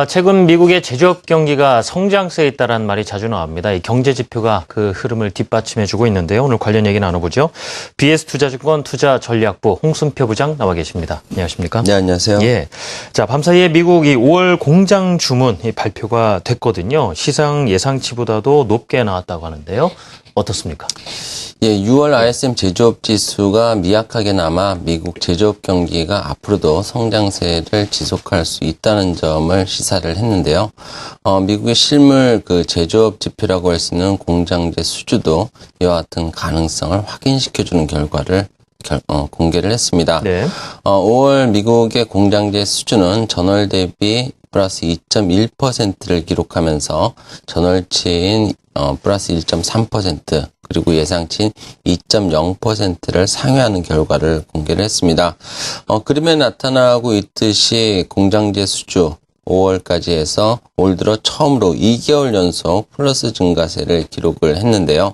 최근 미국의 제조업 경기가 성장세에 있다는 말이 자주 나옵니다. 이 경제 지표가 그 흐름을 뒷받침해주고 있는데요. 오늘 관련 얘기 나눠보죠. BS투자증권 투자전략부 홍순표 부장 나와 계십니다. 안녕하십니까? 네, 안녕하세요. 예. 자, 밤사이에 미국 이 5월 공장 주문 발표가 됐거든요. 시장 예상치보다도 높게 나왔다고 하는데요. 어떻습니까? 예, 6월 ISM 제조업 지수가 미약하게나마 미국 제조업 경기가 앞으로도 성장세를 지속할 수 있다는 점을 시사를 했는데요. 미국의 실물 제조업 지표라고 할 수 있는 공장제 수주도 이와 같은 가능성을 확인시켜주는 결과를 공개를 했습니다. 네. 5월 미국의 공장제 수주는 전월 대비 플러스 2.1%를 기록하면서 전월치인 플러스 1.3% 그리고 예상치인 2.0%를 상회하는 결과를 공개를 했습니다. 그림에 나타나고 있듯이 공장제 수주 5월까지 해서 올 들어 처음으로 2개월 연속 플러스 증가세를 기록을 했는데요.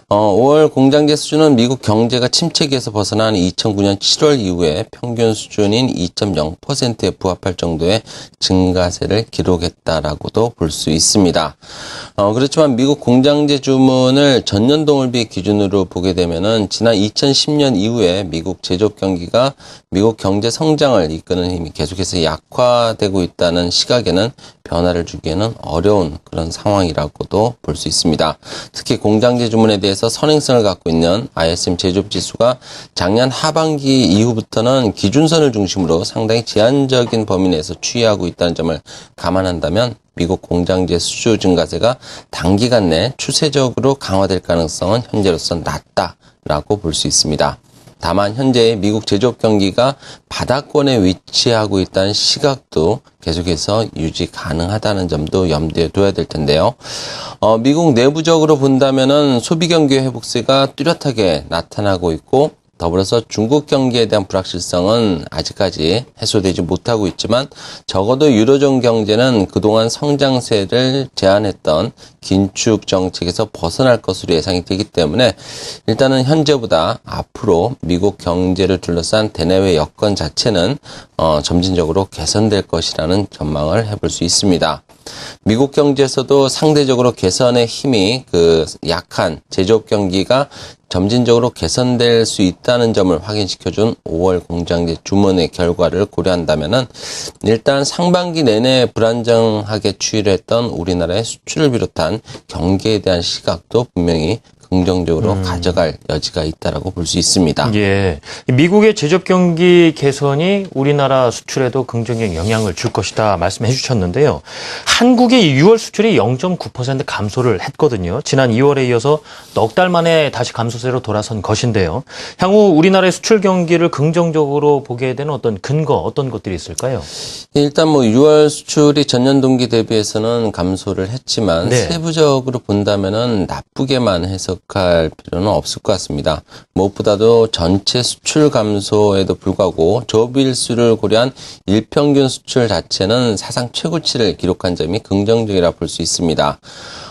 5월 공장제 수준은 미국 경제가 침체기에서 벗어난 2009년 7월 이후에 평균 수준인 2.0%에 부합할 정도의 증가세를 기록했다라고도 볼 수 있습니다. 그렇지만 미국 공장제 주문을 전년 동월비 기준으로 보게 되면은 지난 2010년 이후에 미국 제조업 경기가 미국 경제 성장을 이끄는 힘이 계속해서 약화되고 있다는 시각에는 변화를 주기에는 어려운 그런 상황이라고도 볼 수 있습니다. 특히 공장제 주문에 대해서 선행성을 갖고 있는 ISM 제조업 지수가 작년 하반기 이후부터는 기준선을 중심으로 상당히 제한적인 범위 내에서 추이하고 있다는 점을 감안한다면 미국 공장제 수주 증가세가 단기간 내 추세적으로 강화될 가능성은 현재로서는 낮다라고 볼 수 있습니다. 다만 현재 미국 제조업 경기가 바닥권에 위치하고 있다는 시각도 계속해서 유지 가능하다는 점도 염두에 둬야 될 텐데요. 미국 내부적으로 본다면은 소비 경기 회복세가 뚜렷하게 나타나고 있고 더불어서 중국 경기에 대한 불확실성은 아직까지 해소되지 못하고 있지만 적어도 유로존 경제는 그동안 성장세를 제한했던 긴축 정책에서 벗어날 것으로 예상이 되기 때문에 일단은 현재보다 앞으로 미국 경제를 둘러싼 대내외 여건 자체는 점진적으로 개선될 것이라는 전망을 해볼 수 있습니다. 미국 경제에서도 상대적으로 개선의 힘이 약한 제조업 경기가 점진적으로 개선될 수 있다는 점을 확인시켜준 5월 공장제 주문의 결과를 고려한다면은 일단 상반기 내내 불안정하게 추이를 했던 우리나라의 수출을 비롯한 경기에 대한 시각도 분명히 긍정적으로 가져갈 여지가 있다라고 볼 수 있습니다. 예, 미국의 제조업 경기 개선이 우리나라 수출에도 긍정적 영향을 줄 것이다 말씀해 주셨는데요. 한국의 6월 수출이 0.9% 감소를 했거든요. 지난 2월에 이어서 넉 달 만에 다시 감소세로 돌아선 것인데요. 향후 우리나라의 수출 경기를 긍정적으로 보게 되는 어떤 근거, 어떤 것들이 있을까요? 일단 6월 수출이 전년 동기 대비해서는 감소를 했지만 네. 세부적으로 본다면은 나쁘게만 해석할 필요는 없을 것 같습니다. 무엇보다도 전체 수출 감소에도 불구하고 조업일수를 고려한 일평균 수출 자체는 사상 최고치를 기록한 점이 긍정적이라 볼 수 있습니다.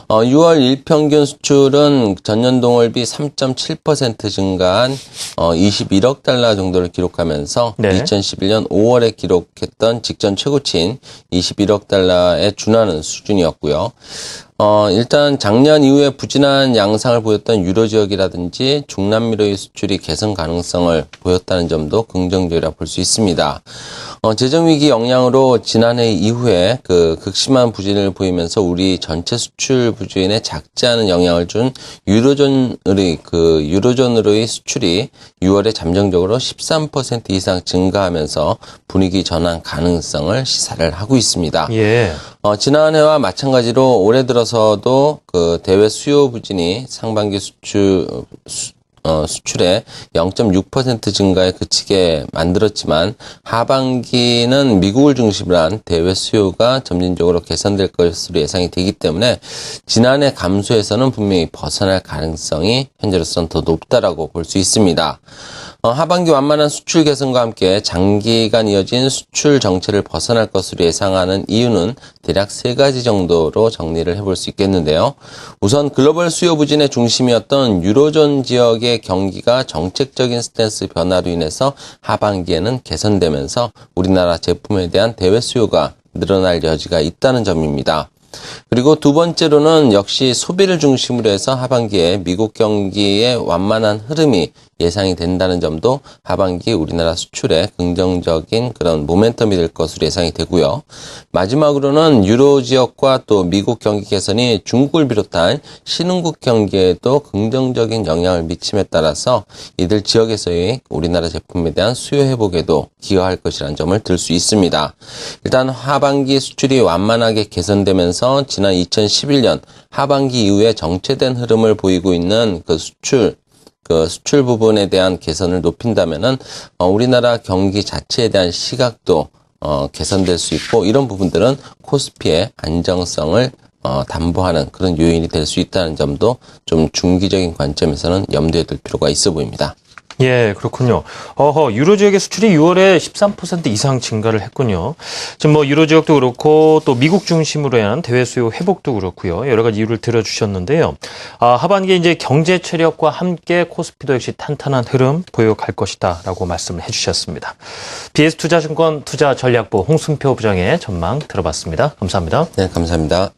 6월 일평균 수출은 전년 동월비 3.7% 증가한 21억 달러 정도를 기록하면서 네. 2011년 5월에 기록했던 직전 최고치인 21억 달러에 준하는 수준이었고요. 일단 작년 이후에 부진한 양상을 보였던 유로 지역이라든지 중남미로의 수출이 개선 가능성을 보였다는 점도 긍정적이라 볼 수 있습니다. 재정위기 영향으로 지난해 이후에 극심한 부진을 보이면서 우리 전체 수출 부진에 작지 않은 영향을 준 유로존으로의 수출이 6월에 잠정적으로 13% 이상 증가하면서 분위기 전환 가능성을 시사를 하고 있습니다. 예. 지난해와 마찬가지로 올해 들어서도 대외 수요 부진이 상반기 수출의 0.6% 증가에 그치게 만들었지만 하반기는 미국을 중심으로 한 대외 수요가 점진적으로 개선될 것으로 예상이 되기 때문에 지난해 감소에서는 분명히 벗어날 가능성이 현재로서는 더 높다라고 볼 수 있습니다. 하반기 완만한 수출 개선과 함께 장기간 이어진 수출 정체를 벗어날 것으로 예상하는 이유는 대략 3가지 정도로 정리를 해볼 수 있겠는데요. 우선 글로벌 수요 부진의 중심이었던 유로존 지역의 경기가 정책적인 스탠스 변화로 인해서 하반기에는 개선되면서 우리나라 제품에 대한 대외 수요가 늘어날 여지가 있다는 점입니다. 그리고 두 번째로는 역시 소비를 중심으로 해서 하반기에 미국 경기의 완만한 흐름이 예상이 된다는 점도 하반기 우리나라 수출에 긍정적인 그런 모멘텀이 될 것으로 예상이 되고요. 마지막으로는 유로 지역과 또 미국 경기 개선이 중국을 비롯한 신흥국 경기에도 긍정적인 영향을 미침에 따라서 이들 지역에서의 우리나라 제품에 대한 수요 회복에도 기여할 것이라는 점을 들 수 있습니다. 일단 하반기 수출이 완만하게 개선되면서 지난 2011년 하반기 이후에 정체된 흐름을 보이고 있는 그 수출 부분에 대한 개선을 높인다면은 우리나라 경기 자체에 대한 시각도 개선될 수 있고, 이런 부분들은 코스피의 안정성을 담보하는 그런 요인이 될 수 있다는 점도 좀 중기적인 관점에서는 염두에 둘 필요가 있어 보입니다. 예, 그렇군요. 유로 지역의 수출이 6월에 13% 이상 증가를 했군요. 지금 뭐 유로 지역도 그렇고 또 미국 중심으로 한 대외 수요 회복도 그렇고요. 여러 가지 이유를 들어주셨는데요. 하반기에 이제 경제 체력과 함께 코스피도 역시 탄탄한 흐름 보여갈 것이다라고 말씀을 해주셨습니다. BS투자증권 투자전략부 홍순표 부장의 전망 들어봤습니다. 감사합니다. 네, 감사합니다.